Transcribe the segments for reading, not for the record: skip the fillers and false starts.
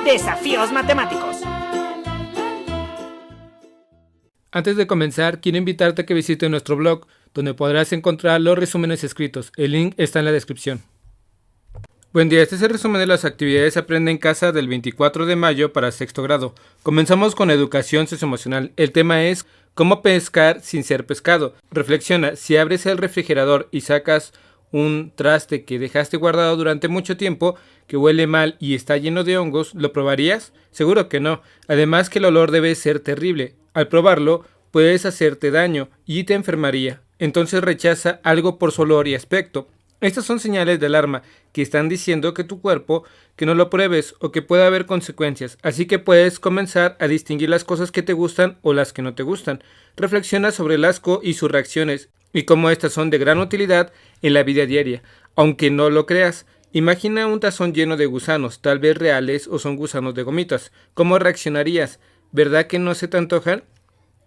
Desafíos matemáticos. Antes de comenzar, quiero invitarte a que visites nuestro blog, donde podrás encontrar los resúmenes escritos. El link está en la descripción. Buen día, este es el resumen de las actividades Aprende en Casa del 24 de mayo para sexto grado. Comenzamos con educación socioemocional. El tema es ¿cómo pescar sin ser pescado? Reflexiona, si abres el refrigerador y sacas un traste que dejaste guardado durante mucho tiempo, que huele mal y está lleno de hongos, ¿lo probarías? Seguro que no. Además que el olor debe ser terrible. Al probarlo, puedes hacerte daño y te enfermaría. Entonces rechaza algo por su olor y aspecto. Estas son señales de alarma que están diciendo que tu cuerpo, que no lo pruebes o que puede haber consecuencias. Así que puedes comenzar a distinguir las cosas que te gustan o las que no te gustan. Reflexiona sobre el asco y sus reacciones y cómo estas son de gran utilidad en la vida diaria. Aunque no lo creas, imagina un tazón lleno de gusanos, tal vez reales o son gusanos de gomitas. ¿Cómo reaccionarías? ¿Verdad que no se te antojan?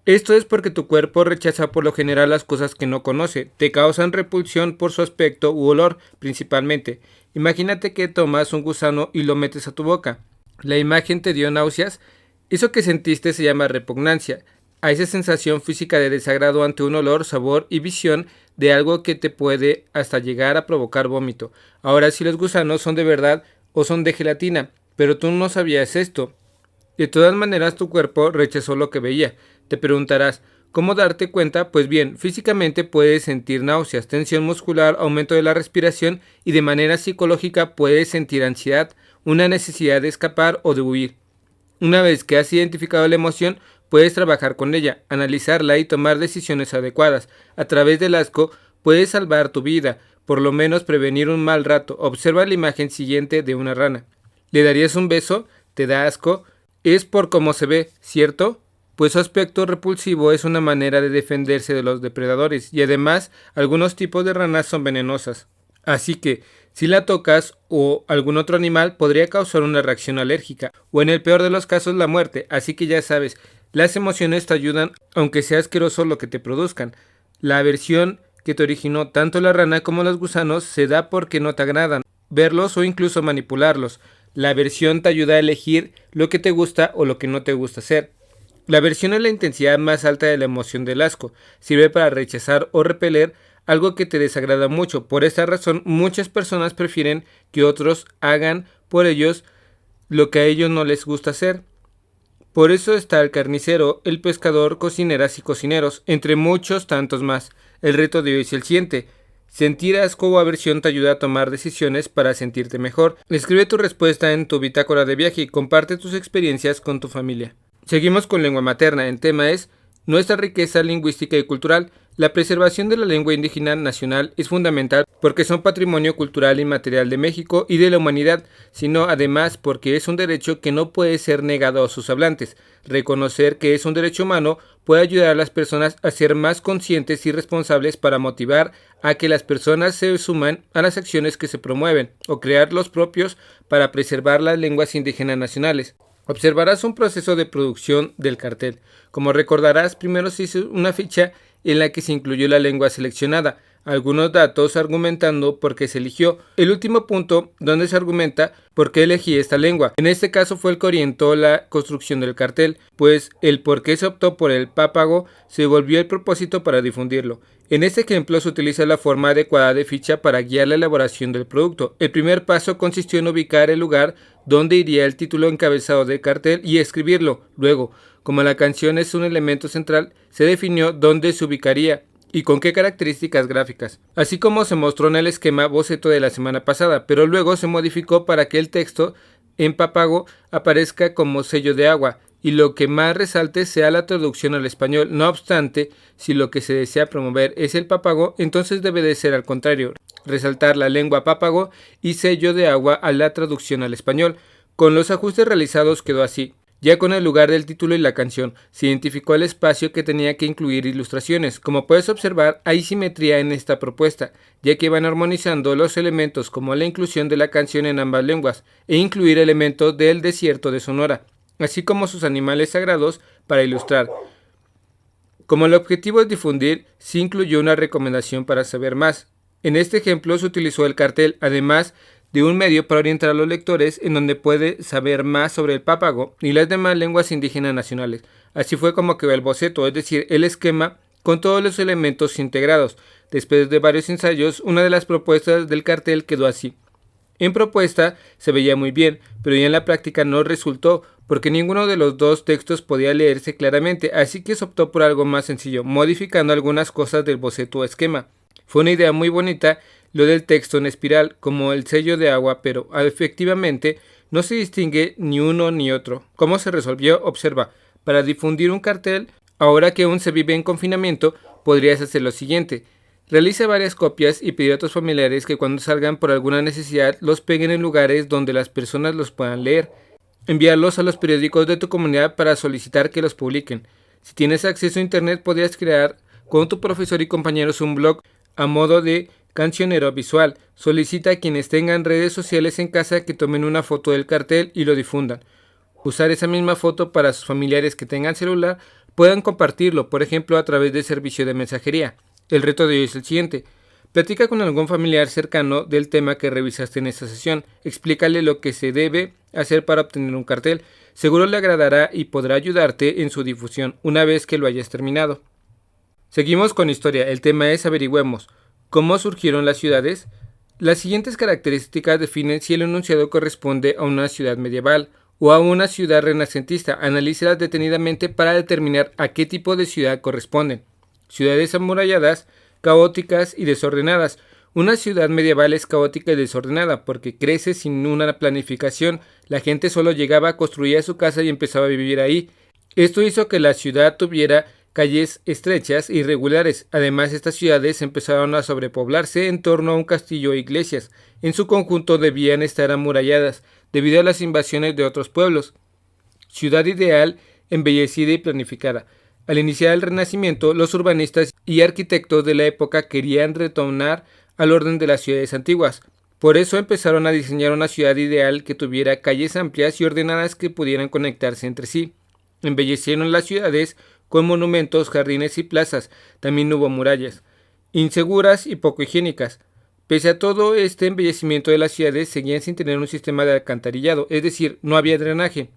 Esto es porque tu cuerpo rechaza por lo general las cosas que no conoce, te causan repulsión por su aspecto u olor principalmente. Imagínate que tomas un gusano y lo metes a tu boca. ¿La imagen te dio náuseas? Eso que sentiste se llama repugnancia. A esa sensación física de desagrado ante un olor, sabor y visión de algo que te puede hasta llegar a provocar vómito. Ahora, si los gusanos son de verdad o son de gelatina, pero tú no sabías esto. De todas maneras, tu cuerpo rechazó lo que veía. Te preguntarás, ¿cómo darte cuenta? Pues bien, físicamente puedes sentir náuseas, tensión muscular, aumento de la respiración y de manera psicológica puedes sentir ansiedad, una necesidad de escapar o de huir. Una vez que has identificado la emoción, puedes trabajar con ella, analizarla y tomar decisiones adecuadas. A través del asco, puedes salvar tu vida, por lo menos prevenir un mal rato. Observa la imagen siguiente de una rana. ¿Le darías un beso? ¿Te da asco? Es por cómo se ve, ¿cierto? Pues su aspecto repulsivo es una manera de defenderse de los depredadores y además algunos tipos de ranas son venenosas. Así que si la tocas o algún otro animal podría causar una reacción alérgica o en el peor de los casos la muerte. Así que ya sabes, las emociones te ayudan aunque sea asqueroso lo que te produzcan. La aversión que te originó tanto la rana como los gusanos se da porque no te agradan verlos o incluso manipularlos. La aversión te ayuda a elegir lo que te gusta o lo que no te gusta hacer. La aversión es la intensidad más alta de la emoción del asco. Sirve para rechazar o repeler algo que te desagrada mucho. Por esta razón, muchas personas prefieren que otros hagan por ellos lo que a ellos no les gusta hacer. Por eso está el carnicero, el pescador, cocineras y cocineros, entre muchos tantos más. El reto de hoy es el siguiente. Sentir asco o aversión te ayuda a tomar decisiones para sentirte mejor. Escribe tu respuesta en tu bitácora de viaje y comparte tus experiencias con tu familia. Seguimos con lengua materna. El tema es nuestra riqueza lingüística y cultural. La preservación de la lengua indígena nacional es fundamental porque son patrimonio cultural y material de México y de la humanidad, sino además porque es un derecho que no puede ser negado a sus hablantes. Reconocer que es un derecho humano puede ayudar a las personas a ser más conscientes y responsables para motivar a que las personas se suman a las acciones que se promueven o crear los propios para preservar las lenguas indígenas nacionales. Observarás un proceso de producción del cartel. Como recordarás, primero se hizo una ficha en la que se incluyó la lengua seleccionada, algunos datos argumentando por qué se eligió. El último punto donde se argumenta por qué elegí esta lengua. En este caso fue el que orientó la construcción del cartel, pues el por qué se optó por el pápago se volvió el propósito para difundirlo. En este ejemplo se utiliza la forma adecuada de ficha para guiar la elaboración del producto. El primer paso consistió en ubicar el lugar donde iría el título encabezado del cartel y escribirlo. Luego, como la canción es un elemento central, se definió dónde se ubicaría y con qué características gráficas, así como se mostró en el esquema boceto de la semana pasada, pero luego se modificó para que el texto en papago aparezca como sello de agua y lo que más resalte sea la traducción al español. No obstante, si lo que se desea promover es el papago, entonces debe de ser al contrario, resaltar la lengua pápago y sello de agua a la traducción al español. Con los ajustes realizados quedó así. Ya con el lugar del título y la canción, se identificó el espacio que tenía que incluir ilustraciones. Como puedes observar, hay simetría en esta propuesta, ya que van armonizando los elementos como la inclusión de la canción en ambas lenguas e incluir elementos del desierto de Sonora, así como sus animales sagrados para ilustrar. Como el objetivo es difundir, se incluyó una recomendación para saber más. En este ejemplo se utilizó el cartel, además de un medio para orientar a los lectores en donde puede saber más sobre el pápago y las demás lenguas indígenas nacionales. Así fue como quedó el boceto, es decir, el esquema con todos los elementos integrados. Después de varios ensayos, una de las propuestas del cartel quedó así. En propuesta se veía muy bien, pero ya en la práctica no resultó, porque ninguno de los dos textos podía leerse claramente, así que se optó por algo más sencillo, modificando algunas cosas del boceto o esquema. Fue una idea muy bonita lo del texto en espiral, como el sello de agua, pero efectivamente no se distingue ni uno ni otro. ¿Cómo se resolvió? Observa. Para difundir un cartel, ahora que aún se vive en confinamiento, podrías hacer lo siguiente. Realiza varias copias y pedir a tus familiares que cuando salgan por alguna necesidad los peguen en lugares donde las personas los puedan leer. Enviarlos a los periódicos de tu comunidad para solicitar que los publiquen. Si tienes acceso a internet, podrías crear con tu profesor y compañeros un blog a modo de cancionero visual. Solicita a quienes tengan redes sociales en casa que tomen una foto del cartel y lo difundan. Usar esa misma foto para sus familiares que tengan celular puedan compartirlo, por ejemplo a través del servicio de mensajería. El reto de hoy es el siguiente. Platica con algún familiar cercano del tema que revisaste en esta sesión. Explícale lo que se debe hacer para obtener un cartel. Seguro le agradará y podrá ayudarte en su difusión una vez que lo hayas terminado. Seguimos con historia. El tema es averigüemos. ¿Cómo surgieron las ciudades? Las siguientes características definen si el enunciado corresponde a una ciudad medieval o a una ciudad renacentista. Analícelas detenidamente para determinar a qué tipo de ciudad corresponden. Ciudades amuralladas, caóticas y desordenadas. Una ciudad medieval es caótica y desordenada porque crece sin una planificación. La gente solo llegaba, construía su casa y empezaba a vivir ahí. Esto hizo que la ciudad tuviera calles estrechas e irregulares. Además, estas ciudades empezaron a sobrepoblarse en torno a un castillo e iglesias. En su conjunto debían estar amuralladas debido a las invasiones de otros pueblos. Ciudad ideal, embellecida y planificada. Al iniciar el Renacimiento, los urbanistas y arquitectos de la época querían retornar al orden de las ciudades antiguas. Por eso empezaron a diseñar una ciudad ideal que tuviera calles amplias y ordenadas que pudieran conectarse entre sí. Embellecieron las ciudades con monumentos, jardines y plazas. También hubo murallas, inseguras y poco higiénicas. Pese a todo este embellecimiento de las ciudades, seguían sin tener un sistema de alcantarillado, es decir, no había drenaje.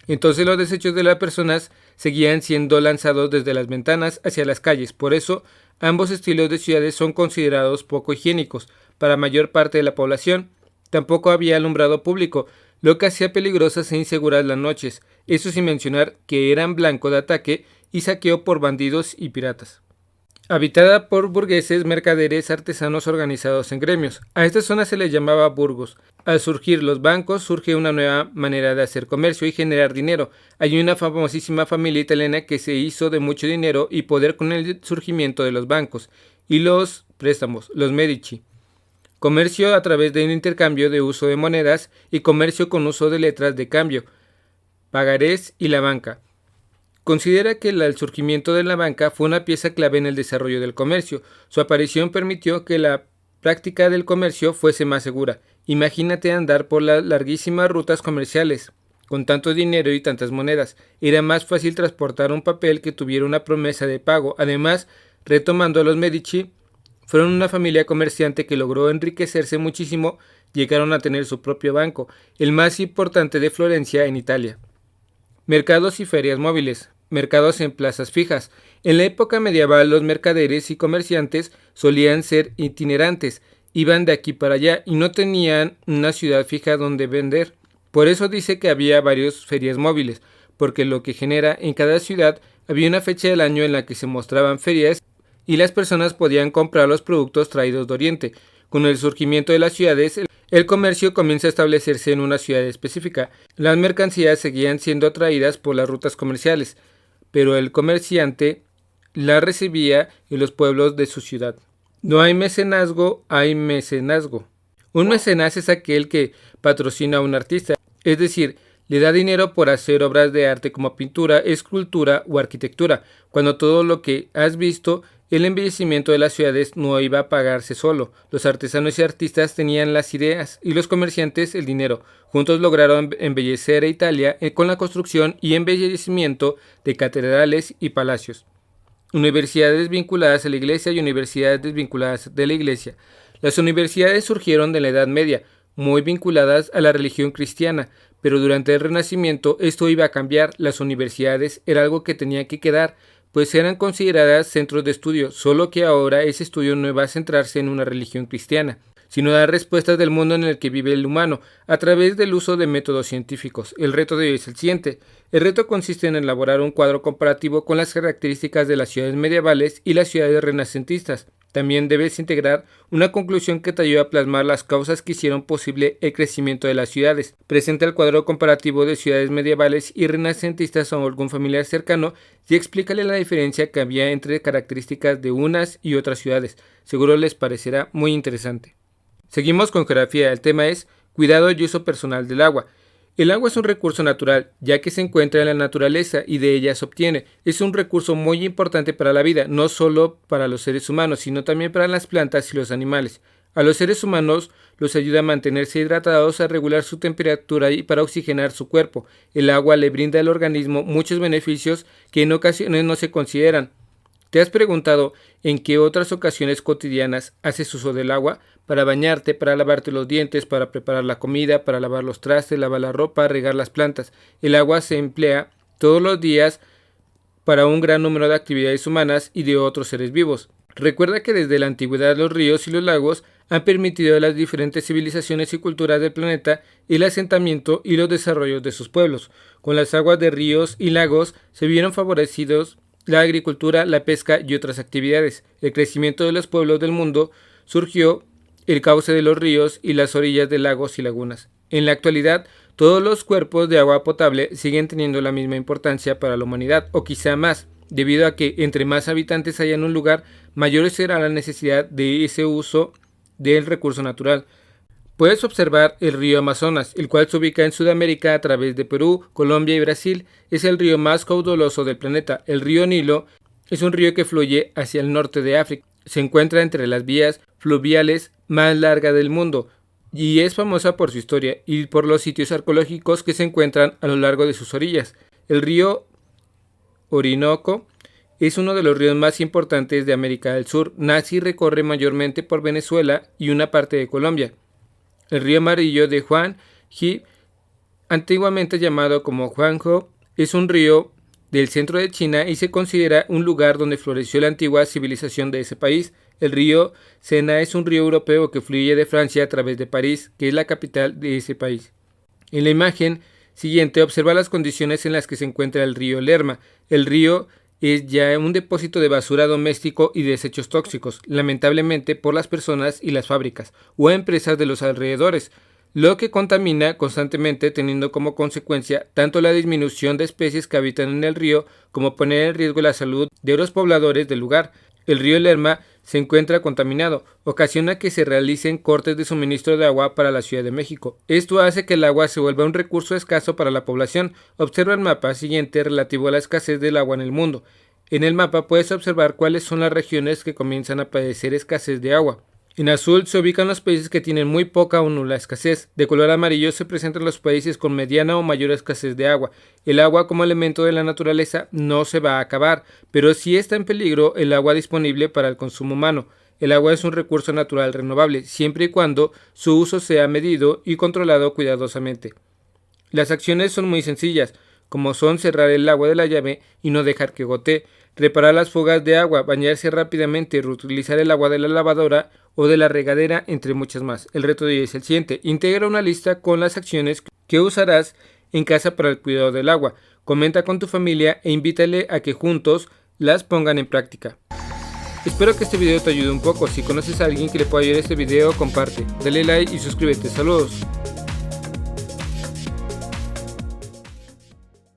Entonces los desechos de las personas seguían siendo lanzados desde las ventanas hacia las calles. Por eso, ambos estilos de ciudades son considerados poco higiénicos para mayor parte de la población. Tampoco había alumbrado público, lo que hacía peligrosas e inseguras las noches. Eso sin mencionar que eran blanco de ataque y saqueo por bandidos y piratas. Habitada por burgueses, mercaderes, artesanos organizados en gremios. A esta zona se le llamaba burgos. Al surgir los bancos, surge una nueva manera de hacer comercio y generar dinero. Hay una famosísima familia italiana que se hizo de mucho dinero y poder con el surgimiento de los bancos y los préstamos, los Medici. Comercio a través del intercambio de uso de monedas y comercio con uso de letras de cambio, pagarés y la banca. Considera que el surgimiento de la banca fue una pieza clave en el desarrollo del comercio. Su aparición permitió que la práctica del comercio fuese más segura. Imagínate andar por las larguísimas rutas comerciales con tanto dinero y tantas monedas. Era más fácil transportar un papel que tuviera una promesa de pago. Además, retomando a los Medici, fueron una familia comerciante que logró enriquecerse muchísimo. Llegaron a tener su propio banco, el más importante de Florencia en Italia. Mercados y ferias móviles. Mercados en plazas fijas. En la época medieval los mercaderes y comerciantes solían ser itinerantes, iban de aquí para allá y no tenían una ciudad fija donde vender. Por eso dice que había varias ferias móviles, porque lo que genera en cada ciudad había una fecha del año en la que se mostraban ferias y las personas podían comprar los productos traídos de Oriente. Con el surgimiento de las ciudades, el comercio comienza a establecerse en una ciudad específica. Las mercancías seguían siendo atraídas por las rutas comerciales, pero el comerciante las recibía en los pueblos de su ciudad. No hay mecenazgo, hay mecenazgo. Un mecenas es aquel que patrocina a un artista, es decir, le da dinero por hacer obras de arte como pintura, escultura o arquitectura, cuando todo lo que has visto, el embellecimiento de las ciudades no iba a pagarse solo. Los artesanos y artistas tenían las ideas y los comerciantes el dinero. Juntos lograron embellecer a Italia con la construcción y embellecimiento de catedrales y palacios. Universidades vinculadas a la iglesia y universidades desvinculadas de la iglesia. Las universidades surgieron de la Edad Media, muy vinculadas a la religión cristiana, pero durante el Renacimiento esto iba a cambiar. Las universidades era algo que tenía que quedar, pues eran consideradas centros de estudio, solo que ahora ese estudio no va a centrarse en una religión cristiana, sino dar respuestas del mundo en el que vive el humano, a través del uso de métodos científicos. El reto de hoy es el siguiente. El reto consiste en elaborar un cuadro comparativo con las características de las ciudades medievales y las ciudades renacentistas. También debes integrar una conclusión que te ayude a plasmar las causas que hicieron posible el crecimiento de las ciudades. Presenta el cuadro comparativo de ciudades medievales y renacentistas a algún familiar cercano y explícale la diferencia que había entre características de unas y otras ciudades. Seguro les parecerá muy interesante. Seguimos con geografía. El tema es cuidado y uso personal del agua. El agua es un recurso natural, ya que se encuentra en la naturaleza y de ella se obtiene. Es un recurso muy importante para la vida, no solo para los seres humanos, sino también para las plantas y los animales. A los seres humanos los ayuda a mantenerse hidratados, a regular su temperatura y para oxigenar su cuerpo. El agua le brinda al organismo muchos beneficios que en ocasiones no se consideran. ¿Te has preguntado en qué otras ocasiones cotidianas haces uso del agua? Para bañarte, para lavarte los dientes, para preparar la comida, para lavar los trastes, lavar la ropa, regar las plantas. El agua se emplea todos los días para un gran número de actividades humanas y de otros seres vivos. Recuerda que desde la antigüedad los ríos y los lagos han permitido a las diferentes civilizaciones y culturas del planeta el asentamiento y los desarrollos de sus pueblos. Con las aguas de ríos y lagos se vieron favorecidos la agricultura, la pesca y otras actividades. El crecimiento de los pueblos del mundo surgió el cauce de los ríos y las orillas de lagos y lagunas. En la actualidad, todos los cuerpos de agua potable siguen teniendo la misma importancia para la humanidad, o quizá más, debido a que entre más habitantes haya en un lugar, mayor será la necesidad de ese uso del recurso natural. Puedes observar el río Amazonas, el cual se ubica en Sudamérica a través de Perú, Colombia y Brasil. Es el río más caudaloso del planeta. El río Nilo es un río que fluye hacia el norte de África. Se encuentra entre las vías fluviales más largas del mundo y es famosa por su historia y por los sitios arqueológicos que se encuentran a lo largo de sus orillas. El río Orinoco es uno de los ríos más importantes de América del Sur. Nace y recorre mayormente por Venezuela y una parte de Colombia. El río amarillo de Huanghe, antiguamente llamado como Huanghe, es un río del centro de China y se considera un lugar donde floreció la antigua civilización de ese país. El río Sena es un río europeo que fluye de Francia a través de París, que es la capital de ese país. En la imagen siguiente observa las condiciones en las que se encuentra el río Lerma. El río es ya un depósito de basura doméstico y desechos tóxicos, lamentablemente por las personas y las fábricas o empresas de los alrededores, lo que contamina constantemente, teniendo como consecuencia tanto la disminución de especies que habitan en el río como poner en riesgo la salud de los pobladores del lugar. El río Lerma se encuentra contaminado, ocasiona que se realicen cortes de suministro de agua para la Ciudad de México. Esto hace que el agua se vuelva un recurso escaso para la población. Observa el mapa siguiente relativo a la escasez del agua en el mundo. En el mapa puedes observar cuáles son las regiones que comienzan a padecer escasez de agua. En azul se ubican los países que tienen muy poca o nula escasez. De color amarillo se presentan los países con mediana o mayor escasez de agua. El agua como elemento de la naturaleza no se va a acabar, pero sí está en peligro el agua disponible para el consumo humano. El agua es un recurso natural renovable, siempre y cuando su uso sea medido y controlado cuidadosamente. Las acciones son muy sencillas, como son cerrar el agua de la llave y no dejar que gotee, reparar las fugas de agua, bañarse rápidamente, reutilizar el agua de la lavadora o de la regadera, entre muchas más. El reto de hoy es el siguiente: integra una lista con las acciones que usarás en casa para el cuidado del agua. Comenta con tu familia e invítale a que juntos las pongan en práctica. Espero que este video te ayude un poco. Si conoces a alguien que le pueda ayudar este video, comparte, dale like y suscríbete. Saludos.